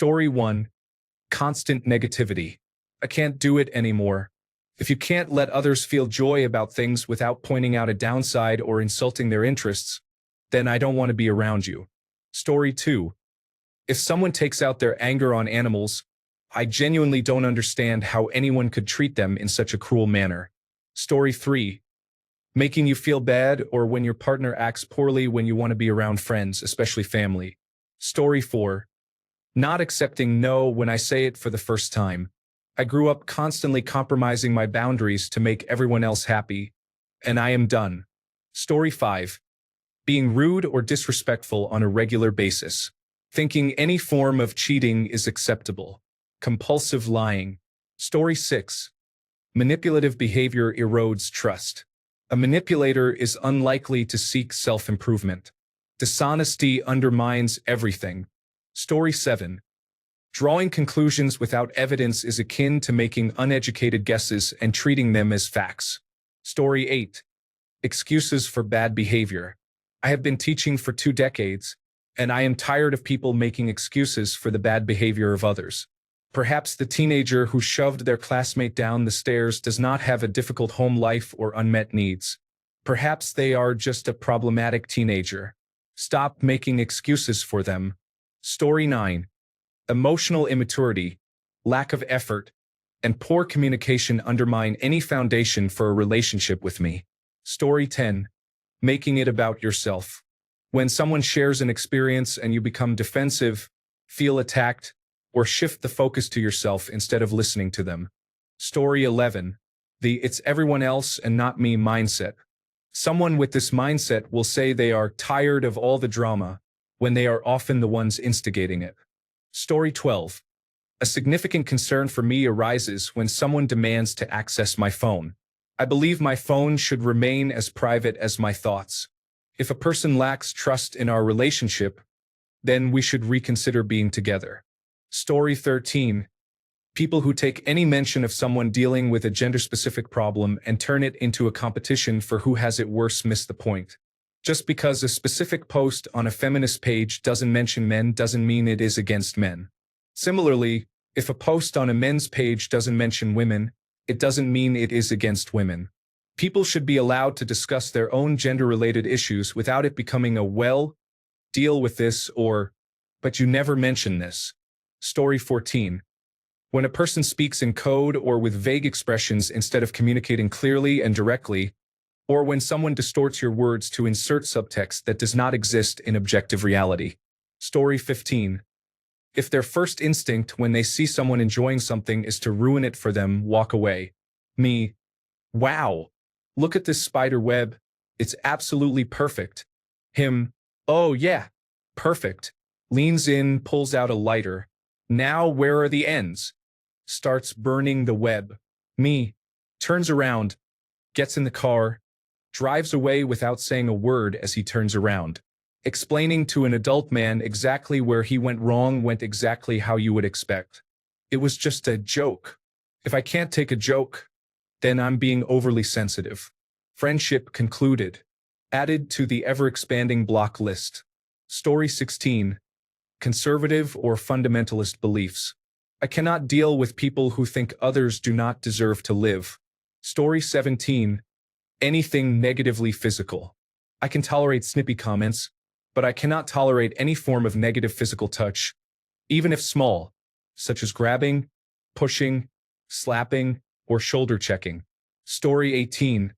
Story 1. Constant negativity. I can't do it anymore. If you can't let others feel joy about things without pointing out a downside or insulting their interests, then I don't want to be around you. Story 2. If someone takes out their anger on animals, I genuinely don't understand how anyone could treat them in such a cruel manner. Story 3. Making you feel bad or when your partner acts poorly when you want to be around friends, especially family. Story 4. Not accepting no when I say it for the first time. I grew up constantly compromising my boundaries to make everyone else happy, and I am done. Story 5. Being rude or disrespectful on a regular basis. Thinking any form of cheating is acceptable. Compulsive lying. Story 6. Manipulative behavior erodes trust. A manipulator is unlikely to seek self-improvement. Dishonesty undermines everything. Story 7. Drawing conclusions without evidence is akin to making uneducated guesses and treating them as facts. Story 8. Excuses for bad behavior. I have been teaching for 2 decades, and I am tired of people making excuses for the bad behavior of others. Perhaps the teenager who shoved their classmate down the stairs does not have a difficult home life or unmet needs. Perhaps they are just a problematic teenager. Stop making excuses for them. Story 9. Emotional immaturity, lack of effort, and poor communication undermine any foundation for a relationship with me. Story 10. Making it about yourself. When someone shares an experience and you become defensive, feel attacked, or shift the focus to yourself instead of listening to them. Story 11. The "it's everyone else and not me" mindset. Someone with this mindset will say they are tired of all the drama, when they are often the ones instigating it. Story 12. A significant concern for me arises when someone demands to access my phone. I believe my phone should remain as private as my thoughts. If a person lacks trust in our relationship, then we should reconsider being together. Story 13. People who take any mention of someone dealing with a gender-specific problem and turn it into a competition for who has it worse miss the point. Just because a specific post on a feminist page doesn't mention men doesn't mean it is against men. Similarly, if a post on a men's page doesn't mention women, it doesn't mean it is against women. People should be allowed to discuss their own gender-related issues without it becoming a "well, deal with this" or "but you never mention this." Story 14. When a person speaks in code or with vague expressions instead of communicating clearly and directly, or when someone distorts your words to insert subtext that does not exist in objective reality. Story 15. If their first instinct when they see someone enjoying something is to ruin it for them, walk away. Me. Wow. Look at this spider web. It's absolutely perfect. Him. Oh yeah. Perfect. Leans in, pulls out a lighter. Now where are the ends? Starts burning the web. Me. Turns around. Gets in the car. Drives away without saying a word as he turns around. Explaining to an adult man exactly where he went wrong went exactly how you would expect. It was just a joke. If I can't take a joke, then I'm being overly sensitive. Friendship concluded. Added to the ever-expanding block list. Story 16. Conservative or fundamentalist beliefs. I cannot deal with people who think others do not deserve to live. Story 17. Anything negatively physical. I can tolerate snippy comments, but I cannot tolerate any form of negative physical touch, even if small, such as grabbing, pushing, slapping, or shoulder checking. Story 18.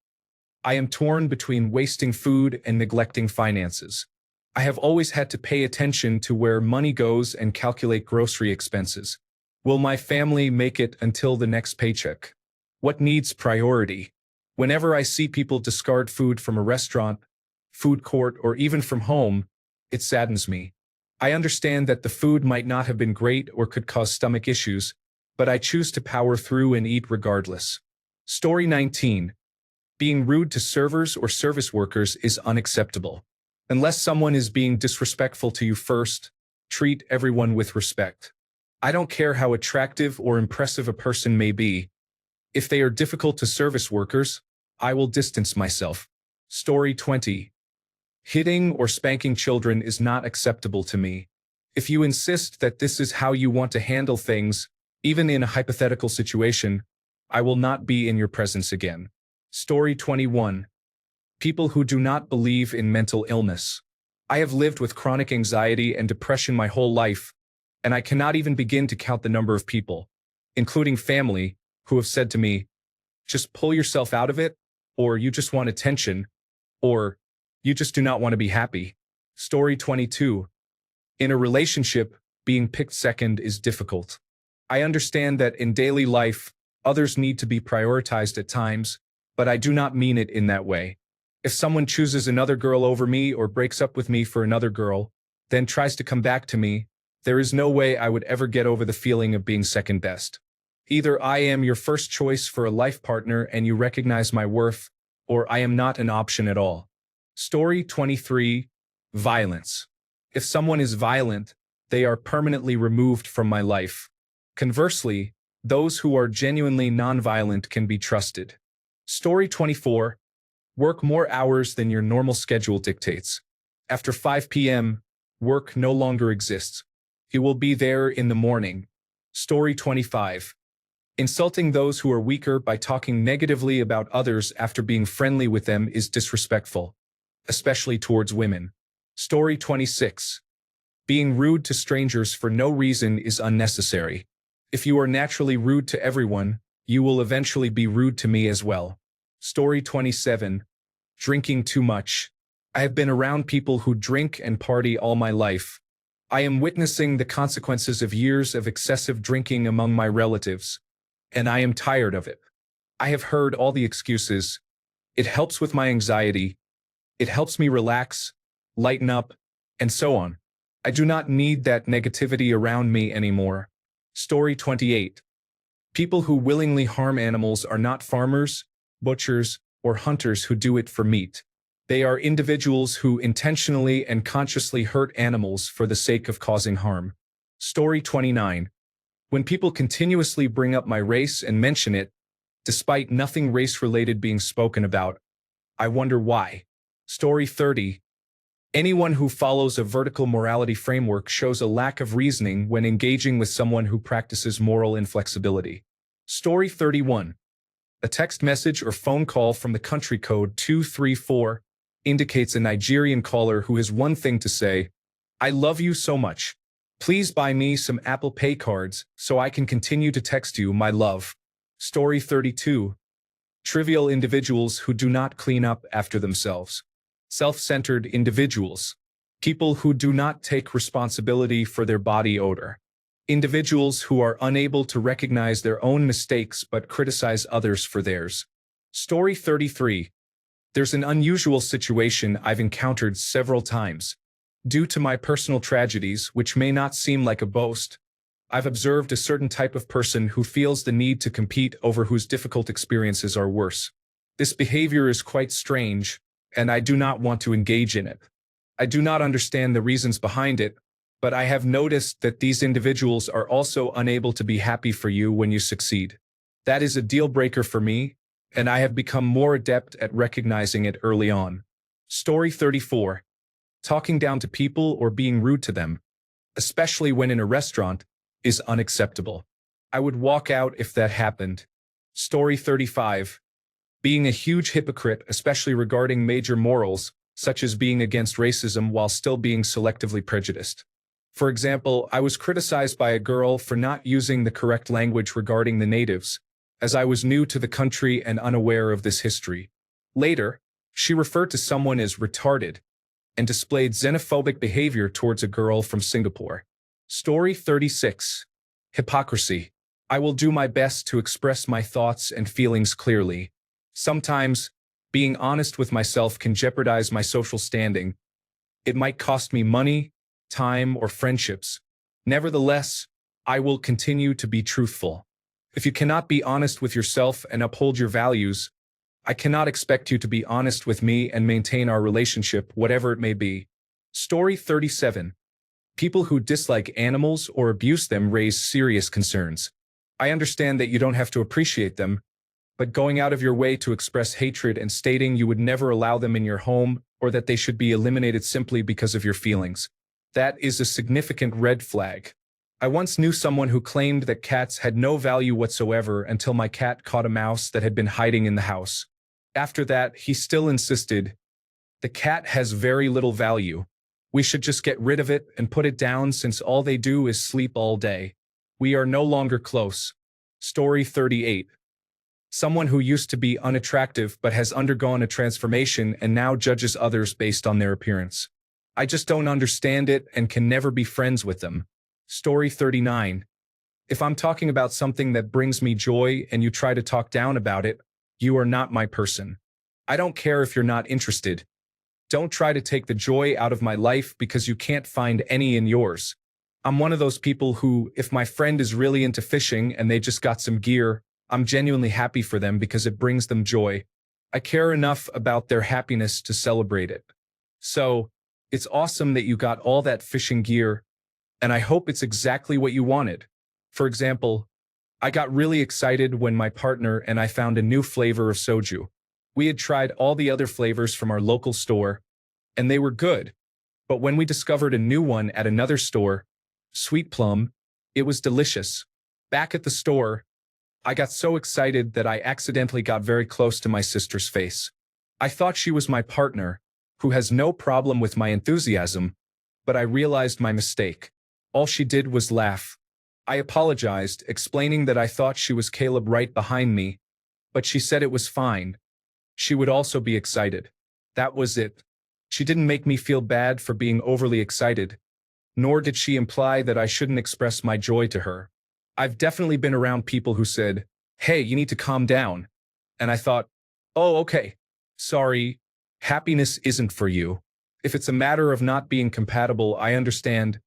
I am torn between wasting food and neglecting finances. I have always had to pay attention to where money goes and calculate grocery expenses. Will my family make it until the next paycheck? What needs priority? Whenever I see people discard food from a restaurant, food court, or even from home, it saddens me. I understand that the food might not have been great or could cause stomach issues, but I choose to power through and eat regardless. Story 19. Being rude to servers or service workers is unacceptable. Unless someone is being disrespectful to you first, treat everyone with respect. I don't care how attractive or impressive a person may be. If they are difficult to service workers, I will distance myself. Story 20. Hitting or spanking children is not acceptable to me. If you insist that this is how you want to handle things, even in a hypothetical situation, I will not be in your presence again. Story 21. People who do not believe in mental illness. I have lived with chronic anxiety and depression my whole life, and I cannot even begin to count the number of people, including family, who have said to me, just pull yourself out of it, or you just want attention, or you just do not want to be happy. Story 22. In a relationship, being picked second is difficult. I understand that in daily life, others need to be prioritized at times, but I do not mean it in that way. If someone chooses another girl over me or breaks up with me for another girl, then tries to come back to me, there is no way I would ever get over the feeling of being second best. Either I am your first choice for a life partner and you recognize my worth, or I am not an option at all. Story 23. Violence. If someone is violent, they are permanently removed from my life. Conversely, those who are genuinely nonviolent can be trusted. Story 24. Work more hours than your normal schedule dictates. After 5 p.m., work no longer exists. You will be there in the morning. Story 25. Insulting those who are weaker by talking negatively about others after being friendly with them is disrespectful, especially towards women. Story 26. Being rude to strangers for no reason is unnecessary. If you are naturally rude to everyone, you will eventually be rude to me as well. Story 27. Drinking too much. I have been around people who drink and party all my life. I am witnessing the consequences of years of excessive drinking among my relatives, and I am tired of it. I have heard all the excuses. It helps with my anxiety. It helps me relax, lighten up, and so on. I do not need that negativity around me anymore. Story 28. People who willingly harm animals are not farmers, butchers, or hunters who do it for meat. They are individuals who intentionally and consciously hurt animals for the sake of causing harm. Story 29. When people continuously bring up my race and mention it, despite nothing race-related being spoken about, I wonder why. Story 30. Anyone who follows a vertical morality framework shows a lack of reasoning when engaging with someone who practices moral inflexibility. Story 31. A text message or phone call from the country code 234 indicates a Nigerian caller who has one thing to say: I love you so much. Please buy me some Apple Pay cards so I can continue to text you my love. Story 32. Trivial individuals who do not clean up after themselves. Self-centered individuals. People who do not take responsibility for their body odor. Individuals who are unable to recognize their own mistakes but criticize others for theirs. Story 33. There's an unusual situation I've encountered several times. Due to my personal tragedies, which may not seem like a boast, I've observed a certain type of person who feels the need to compete over whose difficult experiences are worse. This behavior is quite strange, and I do not want to engage in it. I do not understand the reasons behind it, but I have noticed that these individuals are also unable to be happy for you when you succeed. That is a deal breaker for me, and I have become more adept at recognizing it early on. Story 34. Talking down to people or being rude to them, especially when in a restaurant, is unacceptable. I would walk out if that happened. Story 35. Being a huge hypocrite, especially regarding major morals, such as being against racism while still being selectively prejudiced. For example, I was criticized by a girl for not using the correct language regarding the natives, as I was new to the country and unaware of this history. Later, she referred to someone as retarded and displayed xenophobic behavior towards a girl from Singapore. Story 36. Hypocrisy. I will do my best to express my thoughts and feelings clearly. Sometimes, being honest with myself can jeopardize my social standing. It might cost me money, time, or friendships. Nevertheless, I will continue to be truthful. If you cannot be honest with yourself and uphold your values, I cannot expect you to be honest with me and maintain our relationship, whatever it may be. Story 37. People who dislike animals or abuse them raise serious concerns. I understand that you don't have to appreciate them, but going out of your way to express hatred and stating you would never allow them in your home or that they should be eliminated simply because of your feelings. That is a significant red flag. I once knew someone who claimed that cats had no value whatsoever until my cat caught a mouse that had been hiding in the house. After that, he still insisted, the cat has very little value. We should just get rid of it and put it down since all they do is sleep all day. We are no longer close. Story 38. Someone who used to be unattractive but has undergone a transformation and now judges others based on their appearance. I just don't understand it and can never be friends with them. Story 39. If I'm talking about something that brings me joy and you try to talk down about it, you are not my person. I don't care if you're not interested. Don't try to take the joy out of my life because you can't find any in yours. I'm one of those people who, if my friend is really into fishing and they just got some gear, I'm genuinely happy for them because it brings them joy. I care enough about their happiness to celebrate it. So, it's awesome that you got all that fishing gear, and I hope it's exactly what you wanted. For example, I got really excited when my partner and I found a new flavor of soju. We had tried all the other flavors from our local store, and they were good. But when we discovered a new one at another store, Sweet Plum, it was delicious. Back at the store, I got so excited that I accidentally got very close to my sister's face. I thought she was my partner, who has no problem with my enthusiasm, but I realized my mistake. All she did was laugh. I apologized, explaining that I thought she was Caleb right behind me, but she said it was fine. She would also be excited. That was it. She didn't make me feel bad for being overly excited, nor did she imply that I shouldn't express my joy to her. I've definitely been around people who said, "Hey, you need to calm down." And I thought, "Oh, okay. Sorry, happiness isn't for you. If it's a matter of not being compatible, I understand,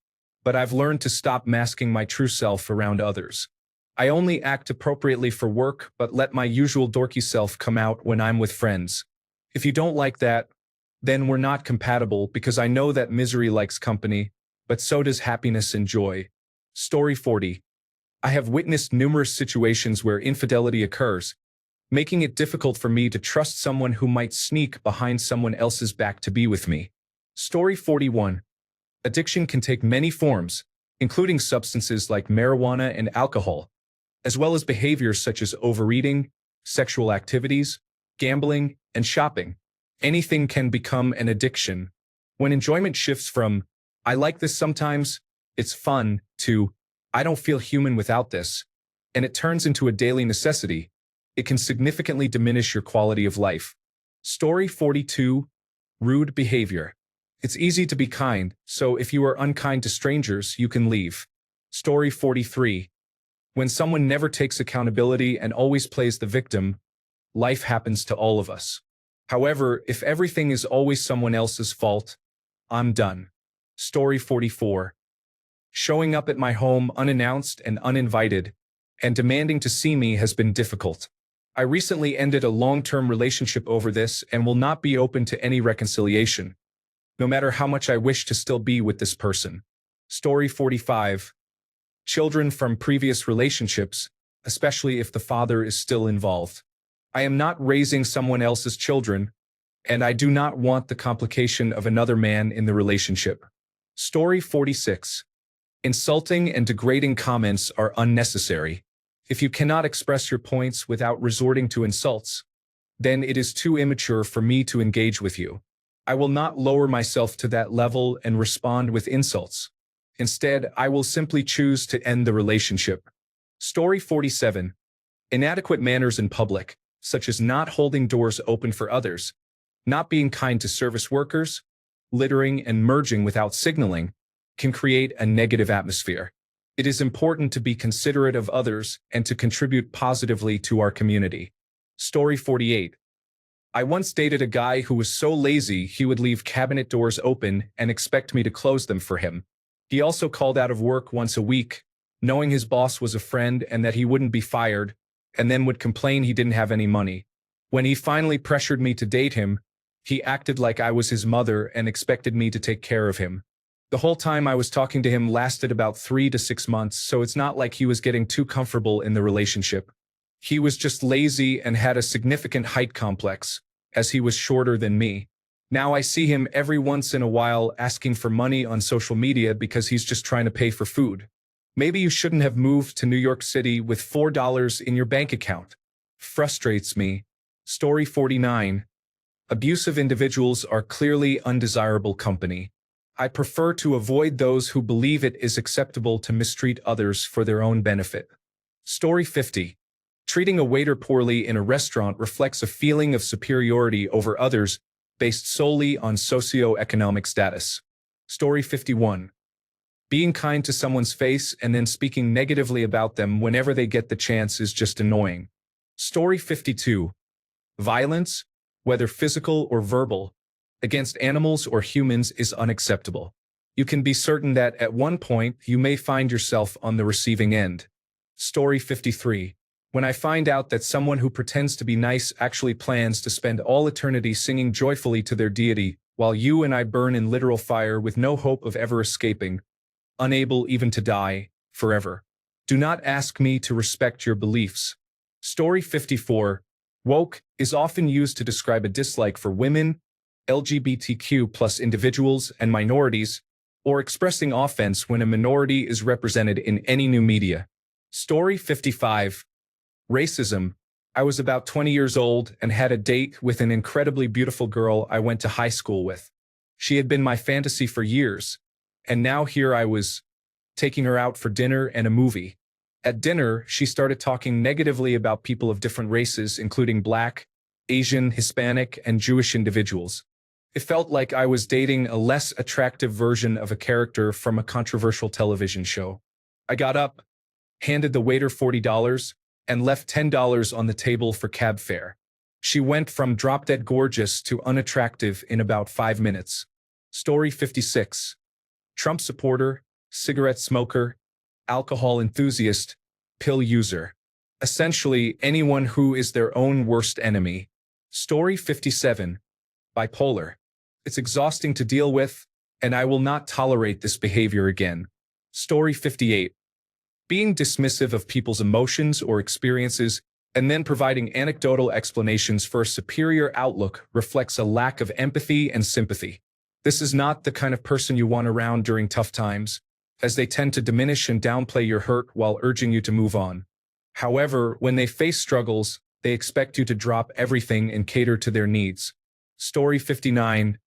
but I've learned to stop masking my true self around others. I only act appropriately for work, but let my usual dorky self come out when I'm with friends. If you don't like that, then we're not compatible because I know that misery likes company, but so does happiness and joy." Story 40. I have witnessed numerous situations where infidelity occurs, making it difficult for me to trust someone who might sneak behind someone else's back to be with me. Story 41. Addiction can take many forms, including substances like marijuana and alcohol, as well as behaviors such as overeating, sexual activities, gambling, and shopping. Anything can become an addiction. When enjoyment shifts from, "I like this sometimes, it's fun," to, "I don't feel human without this," and it turns into a daily necessity, it can significantly diminish your quality of life. Story 42. Rude behavior. It's easy to be kind, so if you are unkind to strangers, you can leave. Story 43. When someone never takes accountability and always plays the victim, life happens to all of us. However, if everything is always someone else's fault, I'm done. Story 44. Showing up at my home unannounced and uninvited, and demanding to see me has been difficult. I recently ended a long-term relationship over this and will not be open to any reconciliation, no matter how much I wish to still be with this person. Story 45. Children from previous relationships, especially if the father is still involved. I am not raising someone else's children, and I do not want the complication of another man in the relationship. Story 46. Insulting and degrading comments are unnecessary. If you cannot express your points without resorting to insults, then it is too immature for me to engage with you. I will not lower myself to that level and respond with insults. Instead, I will simply choose to end the relationship. Story 47. Inadequate manners in public, such as not holding doors open for others, not being kind to service workers, littering and merging without signaling, can create a negative atmosphere. It is important to be considerate of others and to contribute positively to our community. Story 48. I once dated a guy who was so lazy he would leave cabinet doors open and expect me to close them for him. He also called out of work once a week, knowing his boss was a friend and that he wouldn't be fired, and then would complain he didn't have any money. When he finally pressured me to date him, he acted like I was his mother and expected me to take care of him. The whole time I was talking to him lasted about 3 to 6 months, so it's not like he was getting too comfortable in the relationship. He was just lazy and had a significant height complex, as he was shorter than me. Now I see him every once in a while asking for money on social media because he's just trying to pay for food. Maybe you shouldn't have moved to New York City with $4 in your bank account. Frustrates me. Story 49. Abusive individuals are clearly undesirable company. I prefer to avoid those who believe it is acceptable to mistreat others for their own benefit. Story 50. Treating a waiter poorly in a restaurant reflects a feeling of superiority over others based solely on socioeconomic status. Story 51. Being kind to someone's face and then speaking negatively about them whenever they get the chance is just annoying. Story 52. Violence, whether physical or verbal, against animals or humans is unacceptable. You can be certain that at one point you may find yourself on the receiving end. Story 53. When I find out that someone who pretends to be nice actually plans to spend all eternity singing joyfully to their deity, while you and I burn in literal fire with no hope of ever escaping, unable even to die, forever. Do not ask me to respect your beliefs. Story 54. Woke is often used to describe a dislike for women, LGBTQ+ individuals, and minorities, or expressing offense when a minority is represented in any new media. Story 55. Racism. I was about 20 years old and had a date with an incredibly beautiful girl I went to high school with. She had been my fantasy for years, and now here I was, taking her out for dinner and a movie. At dinner, she started talking negatively about people of different races, including Black, Asian, Hispanic, and Jewish individuals. It felt like I was dating a less attractive version of a character from a controversial television show. I got up, handed the waiter $40, and left $10 on the table for cab fare. She went from drop-dead gorgeous to unattractive in about 5 minutes. Story 56. Trump supporter, cigarette smoker, alcohol enthusiast, pill user. Essentially, anyone who is their own worst enemy. Story 57. Bipolar. It's exhausting to deal with, and I will not tolerate this behavior again. Story 58. Being dismissive of people's emotions or experiences and then providing anecdotal explanations for a superior outlook reflects a lack of empathy and sympathy. This is not the kind of person you want around during tough times, as they tend to diminish and downplay your hurt while urging you to move on. However, when they face struggles, they expect you to drop everything and cater to their needs. Story 59.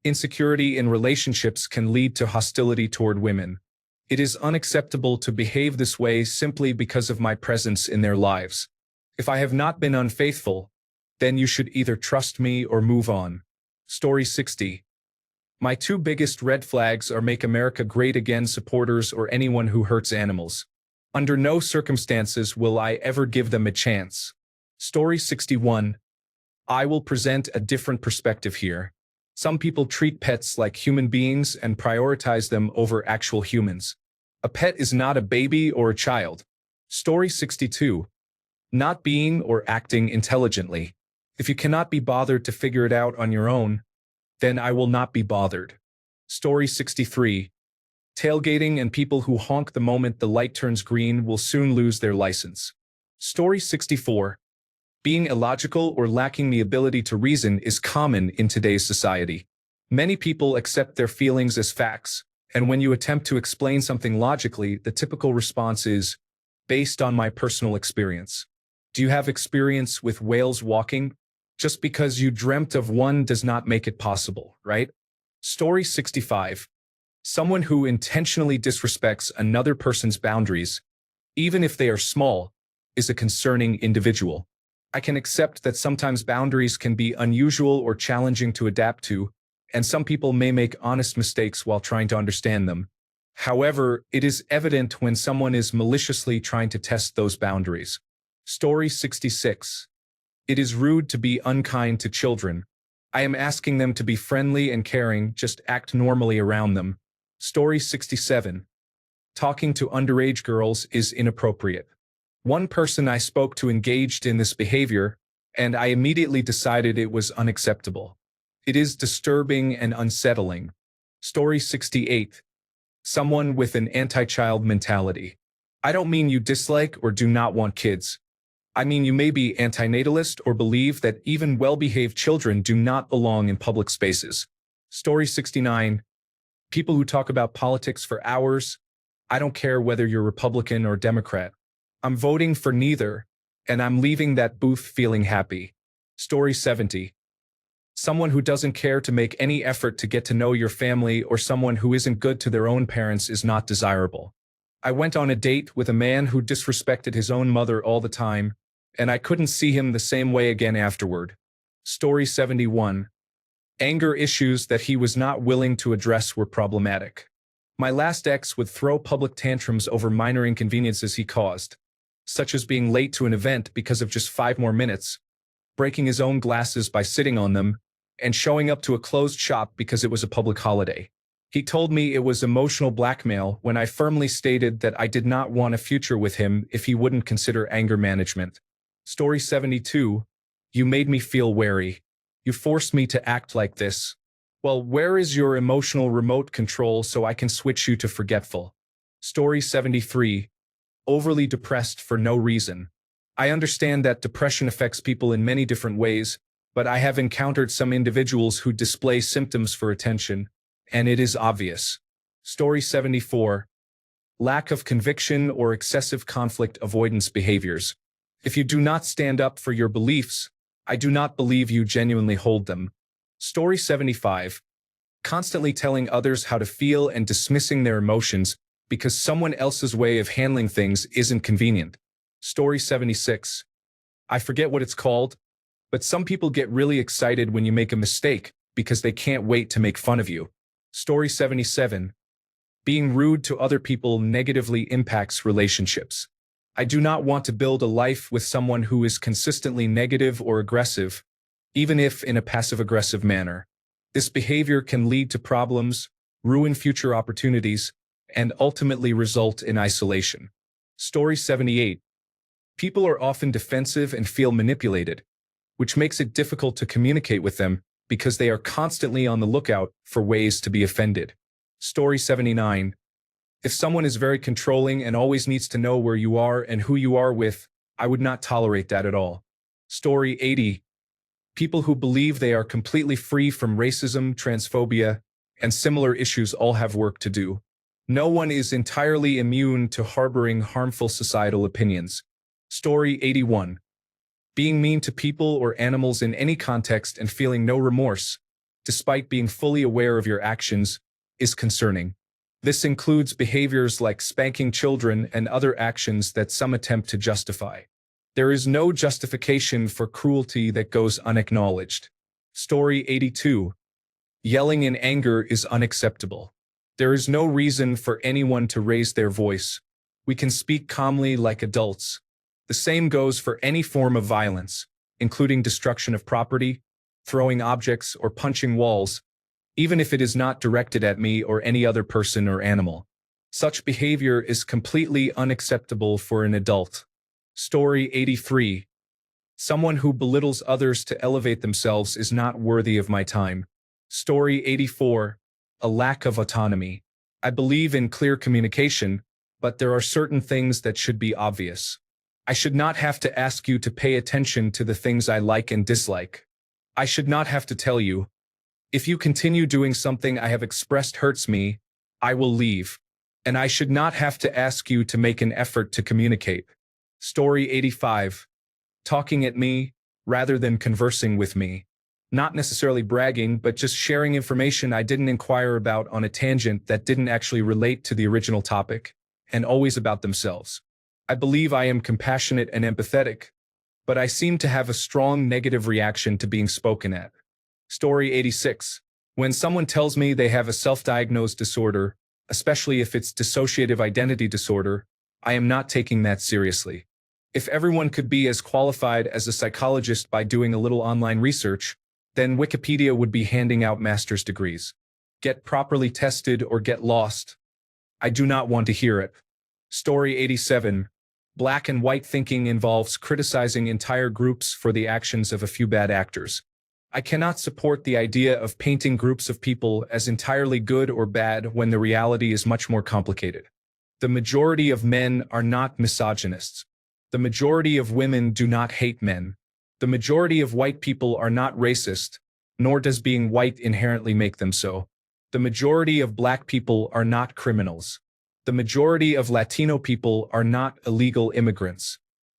Insecurity in relationships can lead to hostility toward women. It is unacceptable to behave this way simply because of my presence in their lives. If I have not been unfaithful, then you should either trust me or move on. Story 60. My two biggest red flags are Make America Great Again supporters or anyone who hurts animals. Under no circumstances will I ever give them a chance. Story 61. I will present a different perspective here. Some people treat pets like human beings and prioritize them over actual humans. A pet is not a baby or a child. Story 62. Not being or acting intelligently. If you cannot be bothered to figure it out on your own, then I will not be bothered. Story 63. Tailgating and people who honk the moment the light turns green will soon lose their license. Story 64. Being illogical or lacking the ability to reason is common in today's society. Many people accept their feelings as facts, and when you attempt to explain something logically, the typical response is, based on my personal experience. Do you have experience with whales walking? Just because you dreamt of one does not make it possible, right? Story 65. Someone who intentionally disrespects another person's boundaries, even if they are small, is a concerning individual. I can accept that sometimes boundaries can be unusual or challenging to adapt to, and some people may make honest mistakes while trying to understand them. However, it is evident when someone is maliciously trying to test those boundaries. Story 66. It is rude to be unkind to children. I am asking them to be friendly and caring, just act normally around them. Story 67. Talking to underage girls is inappropriate. One person I spoke to engaged in this behavior, and I immediately decided it was unacceptable. It is disturbing and unsettling. Story 68. Someone with an anti-child mentality. I don't mean you dislike or do not want kids. I mean, you may be antinatalist or believe that even well-behaved children do not belong in public spaces. Story 69. People who talk about politics for hours. I don't care whether you're Republican or Democrat. I'm voting for neither, and I'm leaving that booth feeling happy. Story 70. Someone who doesn't care to make any effort to get to know your family or someone who isn't good to their own parents is not desirable. I went on a date with a man who disrespected his own mother all the time, and I couldn't see him the same way again afterward. Story 71. Anger issues that he was not willing to address were problematic. My last ex would throw public tantrums over minor inconveniences he caused, such as being late to an event because of just 5 more minutes, breaking his own glasses by sitting on them, and showing up to a closed shop because it was a public holiday. He told me it was emotional blackmail when I firmly stated that I did not want a future with him if he wouldn't consider anger management. Story 72. You made me feel wary. You forced me to act like this. Well, where is your emotional remote control so I can switch you to forgetful? Story 73. Overly depressed for no reason. I understand that depression affects people in many different ways, but I have encountered some individuals who display symptoms for attention, and it is obvious. Story 74. Lack of conviction or excessive conflict avoidance behaviors. If you do not stand up for your beliefs, I do not believe you genuinely hold them. Story 75. Constantly telling others how to feel and dismissing their emotions because someone else's way of handling things isn't convenient. Story 76. I forget what it's called, but some people get really excited when you make a mistake because they can't wait to make fun of you. Story 77. Being rude to other people negatively impacts relationships. I do not want to build a life with someone who is consistently negative or aggressive, even if in a passive-aggressive manner. This behavior can lead to problems, ruin future opportunities, and ultimately result in isolation. Story 78. People are often defensive and feel manipulated, which makes it difficult to communicate with them because they are constantly on the lookout for ways to be offended. Story 79. If someone is very controlling and always needs to know where you are and who you are with, I would not tolerate that at all. Story 80. People who believe they are completely free from racism, transphobia, and similar issues all have work to do. No one is entirely immune to harboring harmful societal opinions. Story 81. Being mean to people or animals in any context and feeling no remorse, despite being fully aware of your actions, is concerning. This includes behaviors like spanking children and other actions that some attempt to justify. There is no justification for cruelty that goes unacknowledged. Story 82. Yelling in anger is unacceptable. There is no reason for anyone to raise their voice. We can speak calmly like adults. The same goes for any form of violence, including destruction of property, throwing objects, or punching walls, even if it is not directed at me or any other person or animal. Such behavior is completely unacceptable for an adult. Story 83. Someone who belittles others to elevate themselves is not worthy of my time. Story 84. A lack of autonomy. I believe in clear communication, but there are certain things that should be obvious. I should not have to ask you to pay attention to the things I like and dislike. I should not have to tell you, if you continue doing something I have expressed hurts me, I will leave. And I should not have to ask you to make an effort to communicate. Story 85. Talking at me, rather than conversing with me. Not necessarily bragging, but just sharing information I didn't inquire about on a tangent that didn't actually relate to the original topic, and always about themselves. I believe I am compassionate and empathetic, but I seem to have a strong negative reaction to being spoken at. Story 86. When someone tells me they have a self-diagnosed disorder, especially if it's dissociative identity disorder, I am not taking that seriously. If everyone could be as qualified as a psychologist by doing a little online research, then Wikipedia would be handing out master's degrees. Get properly tested or get lost. I do not want to hear it. Story 87. Black and white thinking involves criticizing entire groups for the actions of a few bad actors. I cannot support the idea of painting groups of people as entirely good or bad when the reality is much more complicated. The majority of men are not misogynists. The majority of women do not hate men. The majority of white people are not racist, nor does being white inherently make them so. The majority of black people are not criminals. The majority of Latino people are not illegal immigrants.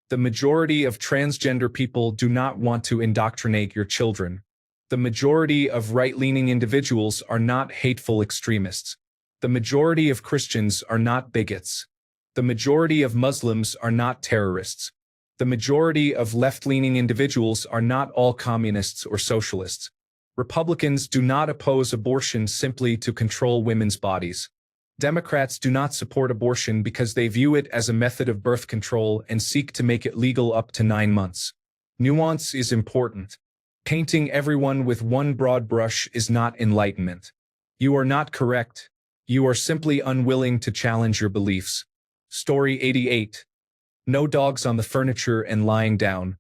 The majority of transgender people do not want to indoctrinate your children. The majority of right-leaning individuals are not hateful extremists. The majority of Christians are not bigots. The majority of Muslims are not terrorists. The majority of left-leaning individuals are not all communists or socialists. Republicans do not oppose abortion simply to control women's bodies. Democrats do not support abortion because they view it as a method of birth control and seek to make it legal up to 9 months. Nuance is important. Painting everyone with one broad brush is not enlightenment. You are not correct. You are simply unwilling to challenge your beliefs. Story 88. No dogs on the furniture and lying down.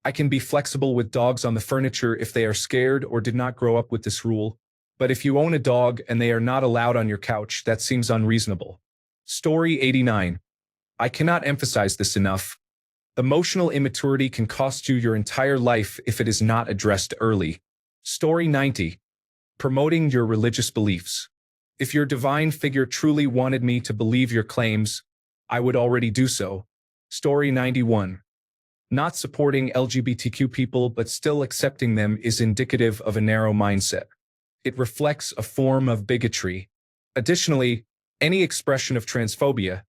I can be flexible with dogs on the furniture if they are scared or did not grow up with this rule. But if you own a dog and they are not allowed on your couch, that seems unreasonable. Story 89. I cannot emphasize this enough. Emotional immaturity can cost you your entire life if it is not addressed early. Story 90. Promoting your religious beliefs. If your divine figure truly wanted me to believe your claims, I would already do so. Story 91. Not supporting LGBTQ people but still accepting them is indicative of a narrow mindset. It reflects a form of bigotry. Additionally, any expression of transphobia,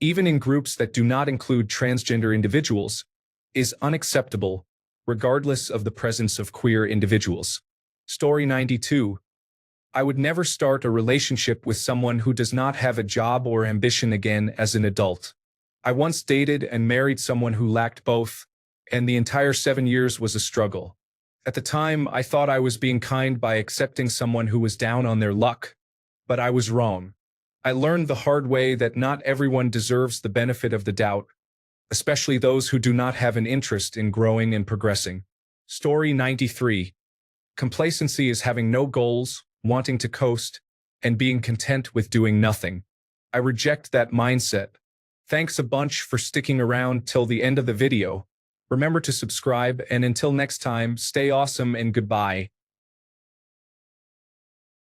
even in groups that do not include transgender individuals, is unacceptable, regardless of the presence of queer individuals. Story 92. I would never start a relationship with someone who does not have a job or ambition again as an adult. I once dated and married someone who lacked both, and the entire 7 years was a struggle. At the time, I thought I was being kind by accepting someone who was down on their luck, but I was wrong. I learned the hard way that not everyone deserves the benefit of the doubt, especially those who do not have an interest in growing and progressing. Story 93. Complacency is having no goals, wanting to coast, and being content with doing nothing. I reject that mindset. Thanks a bunch for sticking around till the end of the video. Remember to subscribe, and until next time, stay awesome and goodbye.